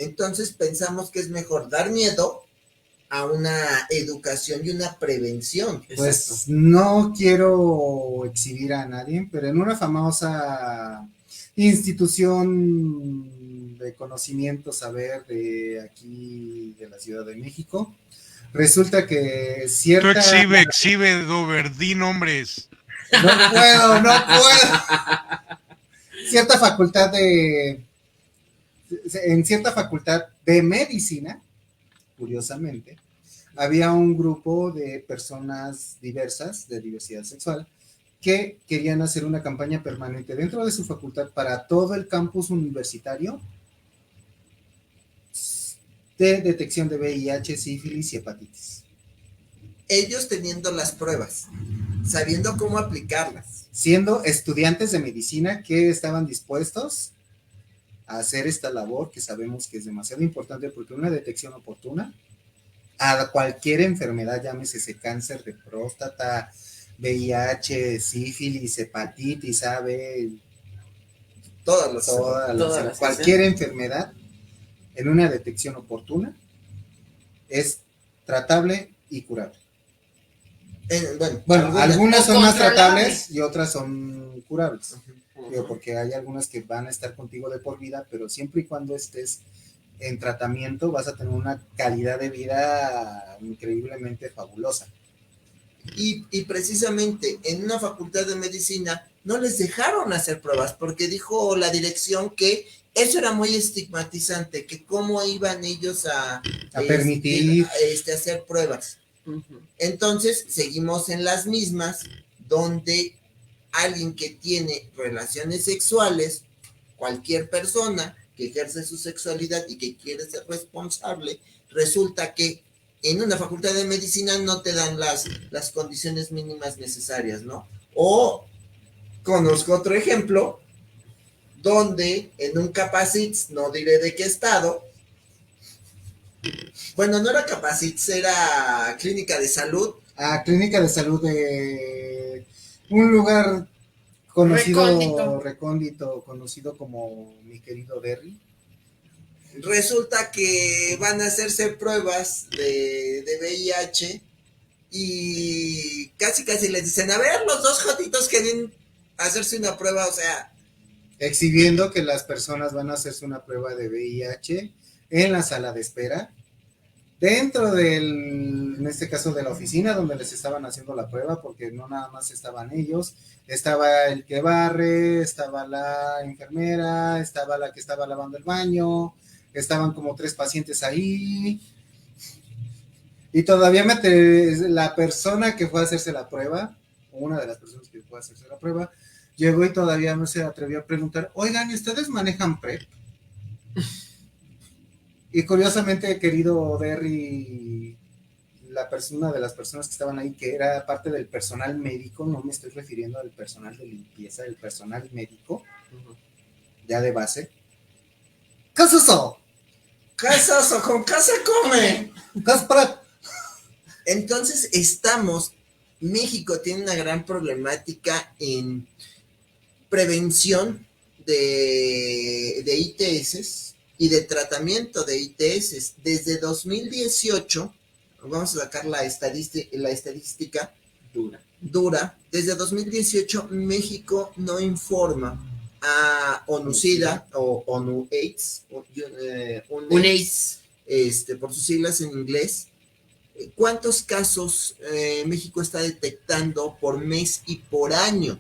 Entonces pensamos que es mejor dar miedo a una educación y una prevención. Pues exacto. No quiero exhibir a nadie, pero en una famosa institución de conocimiento, saber de aquí de la Ciudad de México, resulta que cierta... Tú exhibe, Dover, di nombres. No puedo. En cierta facultad de medicina, curiosamente, había un grupo de personas diversas, de diversidad sexual, que querían hacer una campaña permanente dentro de su facultad para todo el campus universitario de detección de VIH, sífilis y hepatitis. Ellos teniendo las pruebas, sabiendo cómo aplicarlas. Siendo estudiantes de medicina que estaban dispuestos a hacer esta labor que sabemos que es demasiado importante porque una detección oportuna a cualquier enfermedad, llámese cáncer de próstata, VIH, sífilis, hepatitis, AB, todas las cualquier enfermedad en una detección oportuna es tratable y curable. Bueno, algunas son más tratables y otras son curables. Digo, porque hay algunas que van a estar contigo de por vida, pero siempre y cuando estés en tratamiento vas a tener una calidad de vida increíblemente fabulosa. Y precisamente en una facultad de medicina no les dejaron hacer pruebas porque dijo la dirección que eso era muy estigmatizante, que cómo iban ellos a permitir hacer pruebas. Entonces seguimos en las mismas, donde alguien que tiene relaciones sexuales, cualquier persona que ejerce su sexualidad y que quiere ser responsable, resulta que en una facultad de medicina no te dan las condiciones mínimas necesarias, ¿no? O conozco otro ejemplo donde en un Capacits, no diré de qué estado, bueno, no era Capacits, era Clínica de Salud. Clínica de Salud de un lugar conocido, recóndito, conocido como mi querido Derry. Resulta que van a hacerse pruebas de VIH y casi les dicen, a ver, los dos jotitos quieren hacerse una prueba, o sea... Exhibiendo que las personas van a hacerse una prueba de VIH en la sala de espera, dentro en este caso de la oficina donde les estaban haciendo la prueba, porque no nada más estaban ellos, estaba el que barre, estaba la enfermera, estaba la que estaba lavando el baño, estaban como 3 pacientes ahí, y todavía la persona que fue a hacerse la prueba, o una de las personas que fue a hacerse la prueba, llegó y todavía no se atrevió a preguntar, oigan, ¿ustedes manejan PrEP? Y curiosamente, querido Derry, una de las personas que estaban ahí, que era parte del personal médico, no me estoy refiriendo al personal de limpieza, el personal médico, ya de base. ¿Qué es eso? ¿Qué es eso? ¿Con qué se come? ¿Qué es PrEP? Entonces México tiene una gran problemática en prevención de ITS y de tratamiento de ITS. Desde 2018, vamos a sacar la estadística dura. Desde 2018, México no informa a ONU-SIDA o ONU-AIDS, UNAIDS, por sus siglas en inglés. ¿Cuántos casos México está detectando por mes y por año?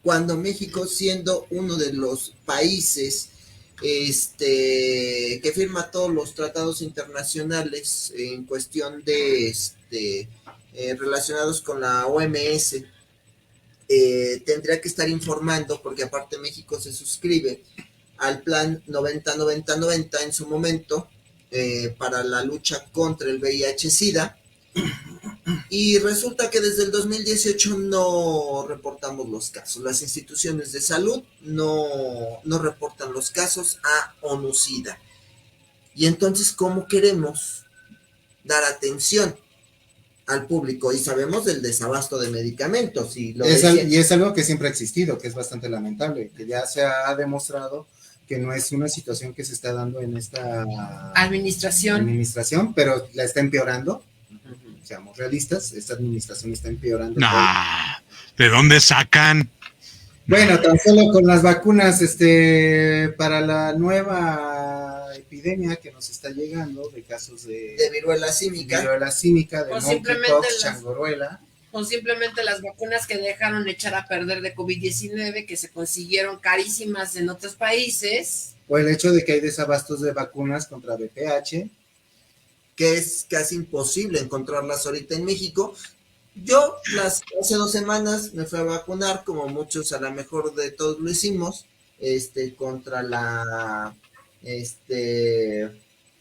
Cuando México, siendo uno de los países que firma todos los tratados internacionales en cuestión de relacionados con la OMS, tendría que estar informando, porque aparte México se suscribe al plan 90-90-90 en su momento, para la lucha contra el VIH-Sida, y resulta que desde el 2018 no reportamos los casos. Las instituciones de salud no reportan los casos a ONU-SIDA. Y entonces, ¿cómo queremos dar atención al público? Y sabemos del desabasto de medicamentos. Y es algo que siempre ha existido, que es bastante lamentable, que ya se ha demostrado que no es una situación que se está dando en esta administración, pero la está empeorando. Seamos realistas, esta administración está empeorando. ¿De dónde sacan? Bueno, tan solo con las vacunas para la nueva epidemia que nos está llegando de casos de viruela símica, de monkeypox, changoruela. O simplemente las vacunas que dejaron echar a perder de COVID-19, que se consiguieron carísimas en otros países. O el hecho de que hay desabastos de vacunas contra VPH, que es casi imposible encontrarlas ahorita en México. Yo hace 2 semanas me fui a vacunar, como muchos a lo mejor de todos lo hicimos, contra la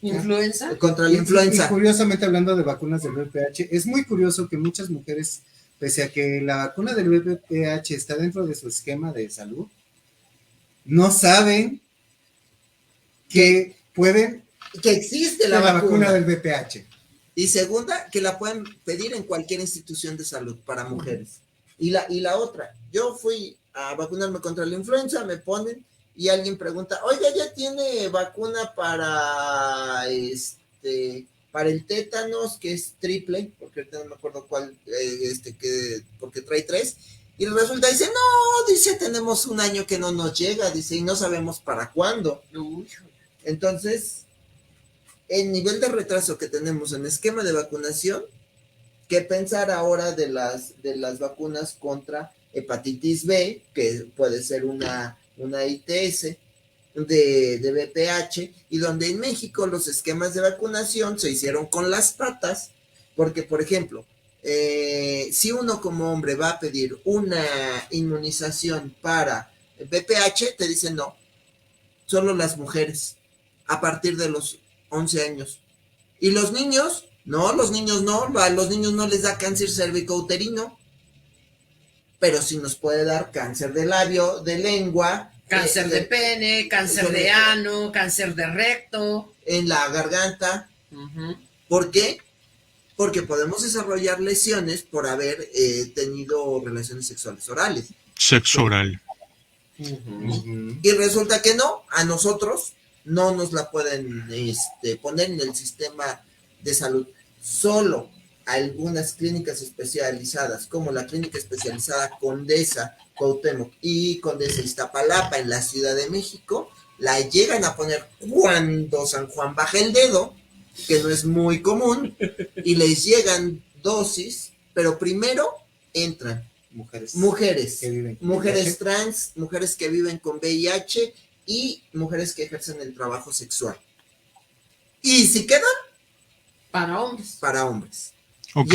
influenza. Contra la influenza. Y curiosamente, hablando de vacunas del VPH, es muy curioso que muchas mujeres, pese a que la vacuna del VPH está dentro de su esquema de salud, no saben que existe la vacuna del VPH. Y segunda, que la pueden pedir en cualquier institución de salud para mujeres. Y la otra, yo fui a vacunarme contra la influenza, me ponen, y alguien pregunta, oiga, ¿ya tiene vacuna para el tétanos, que es triple? Porque ahorita no me acuerdo cuál, porque trae 3, y resulta, dice, no, dice, tenemos un año que no nos llega, dice, y no sabemos para cuándo. Entonces, el nivel de retraso que tenemos en el esquema de vacunación, ¿qué pensar ahora de las vacunas contra hepatitis B, que puede ser una ITS, de BPH, y donde en México los esquemas de vacunación se hicieron con las patas, porque, por ejemplo, si uno como hombre va a pedir una inmunización para BPH, te dicen no, solo las mujeres, a partir de los 11 años. ¿Y los niños? No, los niños no, a los niños no les da cáncer cervicouterino, pero sí nos puede dar cáncer de labio, de lengua, cáncer de pene, cáncer de ano, cáncer de recto, en la garganta. ¿Por qué? Porque podemos desarrollar lesiones por haber tenido relaciones sexuales orales. Sexo oral. Y resulta que no, a nosotros no nos la pueden poner en el sistema de salud. Solo algunas clínicas especializadas, como la clínica especializada Condesa Cuauhtémoc y Condesa Iztapalapa en la Ciudad de México, la llegan a poner cuando San Juan baja el dedo, que no es muy común, y les llegan dosis, pero primero entran mujeres trans, mujeres que viven con VIH y mujeres que ejercen el trabajo sexual. Y si quedan, para hombres. Para hombres. Ok.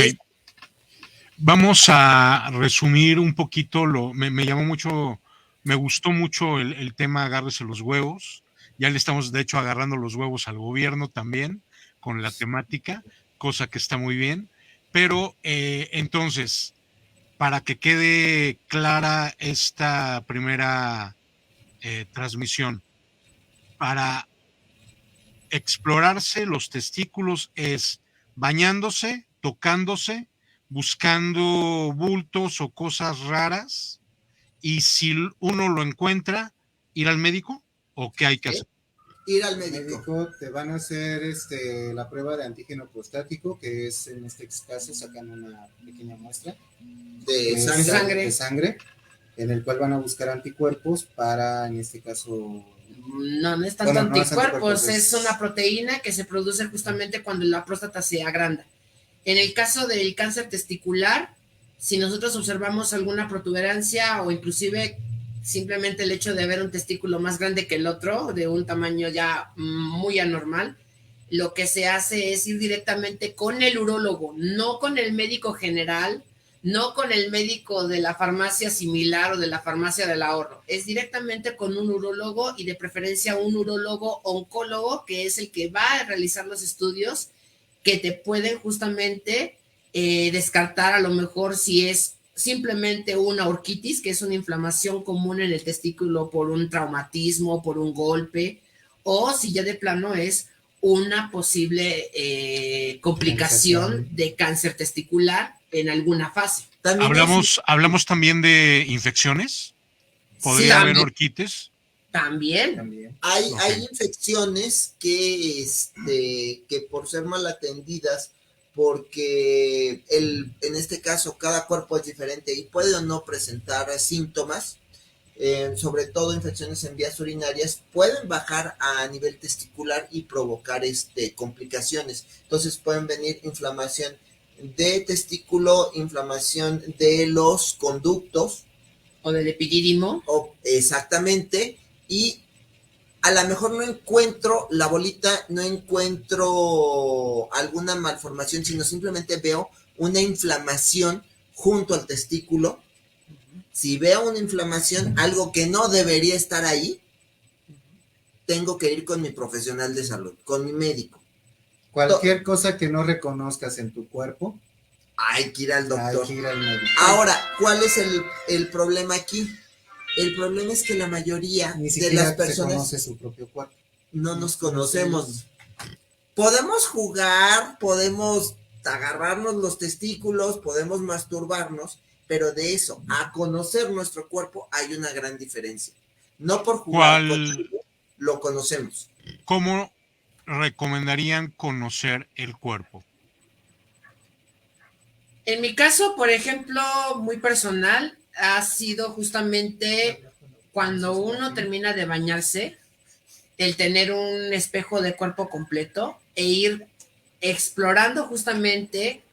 Vamos a resumir un poquito me llamó mucho, me gustó mucho el tema agárrese los huevos. Ya le estamos, de hecho, agarrando los huevos al gobierno también con la temática, cosa que está muy bien. Pero entonces, para que quede clara esta primera transmisión, para explorarse los testículos es bañándose, tocándose, buscando bultos o cosas raras, y si uno lo encuentra, ir al médico, ¿o qué hay que hacer? Ir al médico. Te van a hacer la prueba de antígeno prostático, que es en este caso sacan una pequeña muestra de sangre, en el cual van a buscar anticuerpos para, en este caso, no es tanto anticuerpos, es una proteína que se produce justamente cuando la próstata se agranda. En el caso del cáncer testicular, si nosotros observamos alguna protuberancia o inclusive simplemente el hecho de ver un testículo más grande que el otro, de un tamaño ya muy anormal, lo que se hace es ir directamente con el urólogo, no con el médico general, no con el médico de la farmacia similar o de la farmacia del ahorro, es directamente con un urólogo, y de preferencia un urólogo oncólogo, que es el que va a realizar los estudios que te pueden justamente descartar a lo mejor si es simplemente una orquitis, que es una inflamación común en el testículo por un traumatismo, por un golpe, o si ya de plano es una posible complicación de cáncer testicular en alguna fase. ¿Hablamos también de infecciones? ¿Podría haber orquitis? También. Hay infecciones que por ser mal atendidas, porque en este caso cada cuerpo es diferente y puede o no presentar síntomas, sobre todo infecciones en vías urinarias, pueden bajar a nivel testicular y provocar complicaciones. Entonces pueden venir inflamación de testículo, inflamación de los conductos. O del epidídimo. Exactamente. Y a lo mejor no encuentro la bolita, no encuentro alguna malformación, sino simplemente veo una inflamación junto al testículo. Si veo una inflamación, algo que no debería estar ahí, tengo que ir con mi profesional de salud, con mi médico. Cualquier cosa que no reconozcas en tu cuerpo, hay que ir al doctor. Hay que ir al médico. Ahora, ¿cuál es el problema aquí? El problema es que la mayoría de las personas se conoce su propio cuerpo. No nos conocemos. Podemos jugar, podemos agarrarnos los testículos, podemos masturbarnos, pero de eso a conocer nuestro cuerpo hay una gran diferencia. No por jugar, ¿Cuál, lo conocemos. cómo recomendarían conocer el cuerpo? En mi caso, por ejemplo, muy personal, ha sido justamente cuando uno termina de bañarse, el tener un espejo de cuerpo completo e ir explorando justamente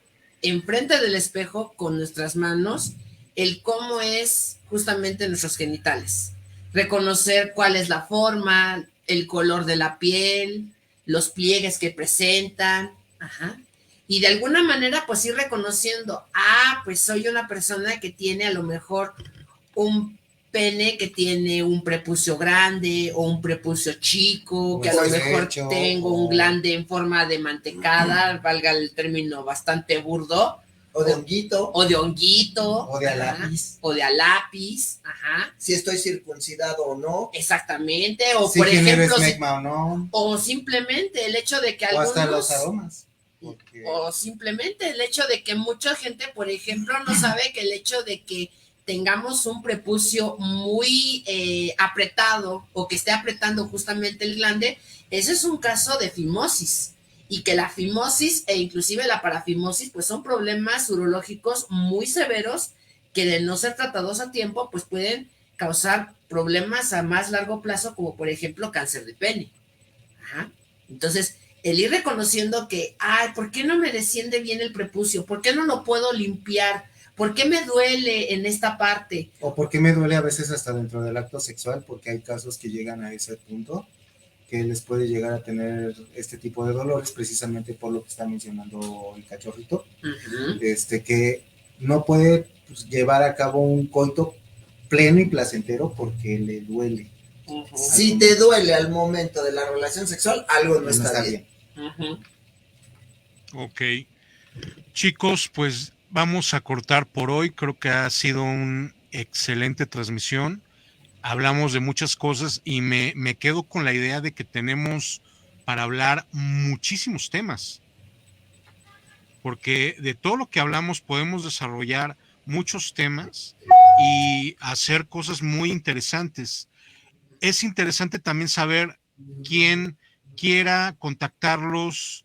enfrente del espejo con nuestras manos el cómo es justamente nuestros genitales. Reconocer cuál es la forma, el color de la piel, los pliegues que presentan. Ajá. Y de alguna manera, pues ir reconociendo, pues soy una persona que tiene a lo mejor un pene que tiene un prepucio grande o un prepucio chico, que a lo mejor tengo un glande en forma de mantecada, valga el término bastante burdo. O de honguito. O de honguito. O de alápiz. O de alápiz. Ajá. Si estoy circuncidado o no. Exactamente. O si por ejemplo. Esmegma o no. O simplemente el hecho de que algunos. O hasta los aromas. Porque... O simplemente el hecho de que mucha gente, por ejemplo, no sabe que el hecho de que tengamos un prepucio muy apretado o que esté apretando justamente el glande, ese es un caso de fimosis. Y que la fimosis e inclusive la parafimosis pues son problemas urológicos muy severos que de no ser tratados a tiempo pues pueden causar problemas a más largo plazo, como por ejemplo cáncer de pene. Ajá. Entonces, el ir reconociendo que, ¿por qué no me desciende bien el prepucio? ¿Por qué no lo puedo limpiar? ¿Por qué me duele en esta parte? O por qué me duele a veces hasta dentro del acto sexual, porque hay casos que llegan a ese punto, que les puede llegar a tener este tipo de dolores, precisamente por lo que está mencionando el cachorrito, que no puede llevar a cabo un coito pleno y placentero porque le duele. Si te duele al momento de la relación sexual, algo no está bien. Ok. Chicos, pues vamos a cortar por hoy. Creo que ha sido una excelente transmisión. Hablamos de muchas cosas y me quedo con la idea de que tenemos para hablar muchísimos temas. Porque de todo lo que hablamos podemos desarrollar muchos temas y hacer cosas muy interesantes. Es interesante también saber quién quiera contactarlos,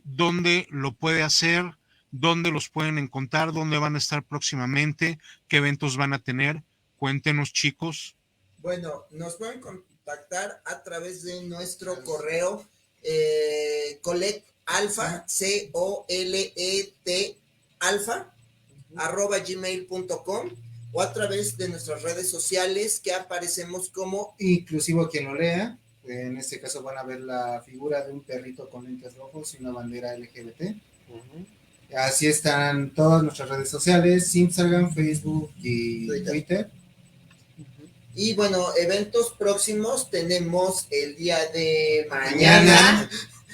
dónde lo puede hacer, dónde los pueden encontrar, dónde van a estar próximamente, qué eventos van a tener. Cuéntenos, chicos. Bueno, nos pueden contactar a través de nuestro correo coletalfa, COLET alfa, @gmail.com, o a través de nuestras redes sociales que aparecemos como Inclusivo quien lo lea. En este caso van a ver la figura de un perrito con lentes rojos y una bandera LGBT. Así están todas nuestras redes sociales, Instagram, Facebook y Twitter. Y bueno, eventos próximos tenemos el día de mañana.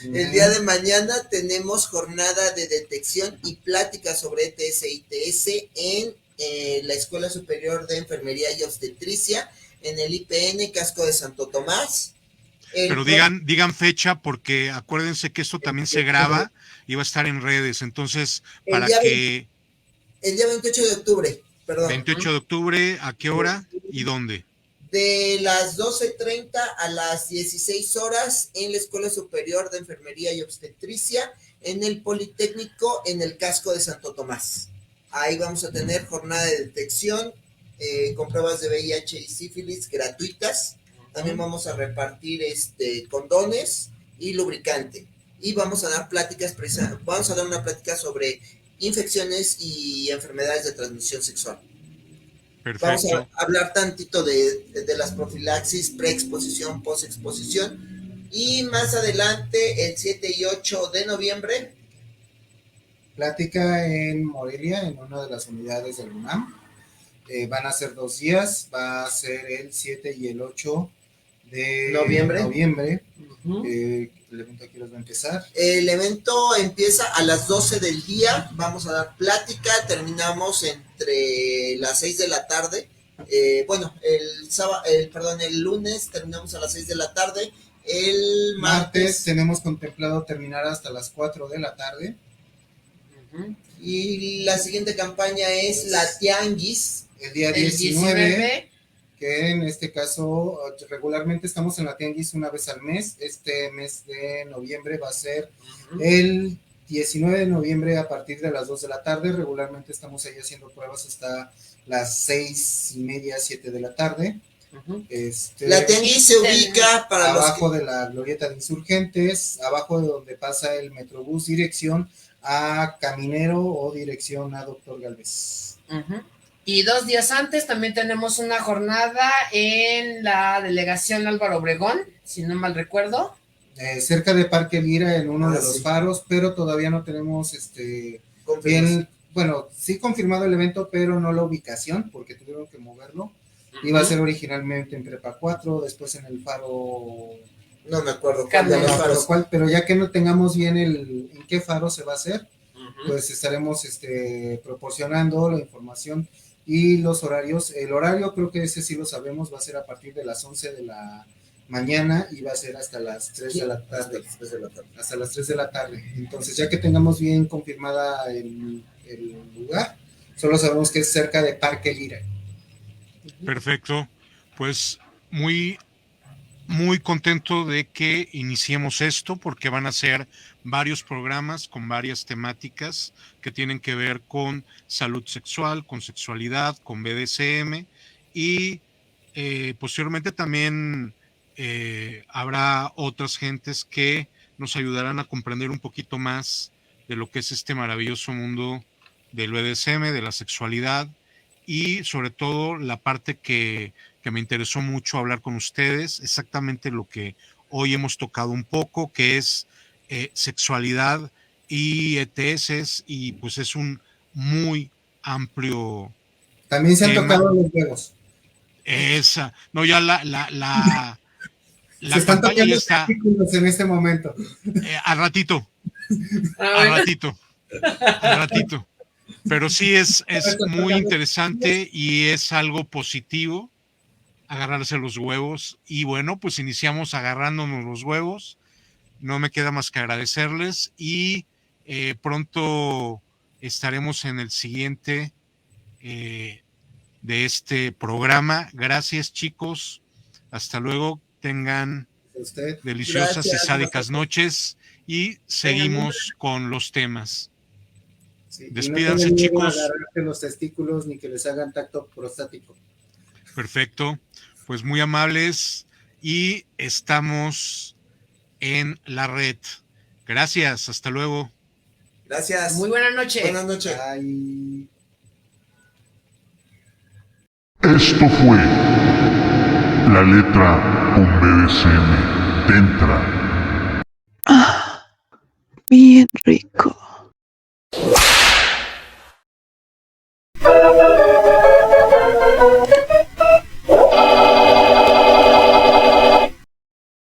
El día de mañana tenemos jornada de detección y plática sobre ETS e ITS en la Escuela Superior de Enfermería y Obstetricia, en el IPN Casco de Santo Tomás. Pero digan fecha, porque acuérdense que esto también se graba y va a estar en redes. Entonces, para que... El día 28 de octubre, perdón. 28 de octubre, ¿a qué hora y dónde? De las 12:30 a las 16 horas en la Escuela Superior de Enfermería y Obstetricia, en el Politécnico, en el Casco de Santo Tomás. Ahí vamos a tener jornada de detección con pruebas de VIH y sífilis gratuitas. También vamos a repartir condones y lubricante. Y vamos a dar una plática sobre infecciones y enfermedades de transmisión sexual. Perfecto. Vamos a hablar tantito de las profilaxis, preexposición, posexposición. Y más adelante, el 7 y 8 de noviembre, plática en Morelia, en una de las unidades del UNAM. Van a ser 2 días, va a ser el 7 y el 8 de noviembre. El evento aquí los va a empezar. El evento empieza a las 12 del día, vamos a dar plática, terminamos entre las 6 de la tarde. El lunes terminamos a las 6 de la tarde. El martes tenemos contemplado terminar hasta las 4 de la tarde. Y la siguiente campaña es la Tianguis. El día 19 que en este caso regularmente estamos en la tianguis una vez al mes. Este mes de noviembre va a ser el 19 de noviembre a partir de las 2 de la tarde. Regularmente estamos ahí haciendo pruebas hasta las 6:30, 7 de la tarde. La tianguis se ubica para abajo de la glorieta de Insurgentes, abajo de donde pasa el Metrobús, dirección a Caminero o dirección a Doctor Galvez. Y 2 días antes también tenemos una jornada en la delegación Álvaro Obregón, si no mal recuerdo. Cerca de Parque Lira, en uno de los faros, pero todavía no tenemos bien, bueno, sí confirmado el evento, pero no la ubicación, porque tuvieron que moverlo. Iba a ser originalmente en Prepa 4, después en el faro, no me acuerdo cuál, pero ya que no tengamos bien en qué faro se va a hacer, pues estaremos proporcionando la información y los horarios. El horario creo que ese sí lo sabemos, va a ser a partir de las 11 de la mañana y va a ser hasta las 3 de la tarde. Hasta las 3 de la tarde. Entonces, ya que tengamos bien confirmada el lugar, solo sabemos que es cerca de Parque Lira. Perfecto. Pues muy contento de que iniciemos esto, porque van a ser varios programas con varias temáticas que tienen que ver con salud sexual, con sexualidad, con BDSM, y posteriormente también habrá otras gentes que nos ayudarán a comprender un poquito más de lo que es este maravilloso mundo del BDSM, de la sexualidad, y sobre todo la parte que me interesó mucho hablar con ustedes, exactamente lo que hoy hemos tocado un poco, que es sexualidad y ETS, y pues es un muy amplio también se han tocado los huevos. Esa, no, ya la se están pantalla tocando ya está en este momento. Al ratito. Pero sí es muy interesante y es algo positivo agarrarse los huevos. Y bueno, pues iniciamos agarrándonos los huevos. No me queda más que agradecerles y pronto estaremos en el siguiente de este programa. Gracias, chicos. Hasta luego. Tengan deliciosas y sádicas noches y seguimos con los temas. Sí, despídanse, no chicos. Agarrarte los testículos ni que les hagan tacto prostático. Perfecto. Pues muy amables y estamos en la red. Gracias. Hasta luego. Gracias. Muy buena noche. Buenas noches. Bye. Esto fue La Letra con BDSM. Dentra. Bien rico.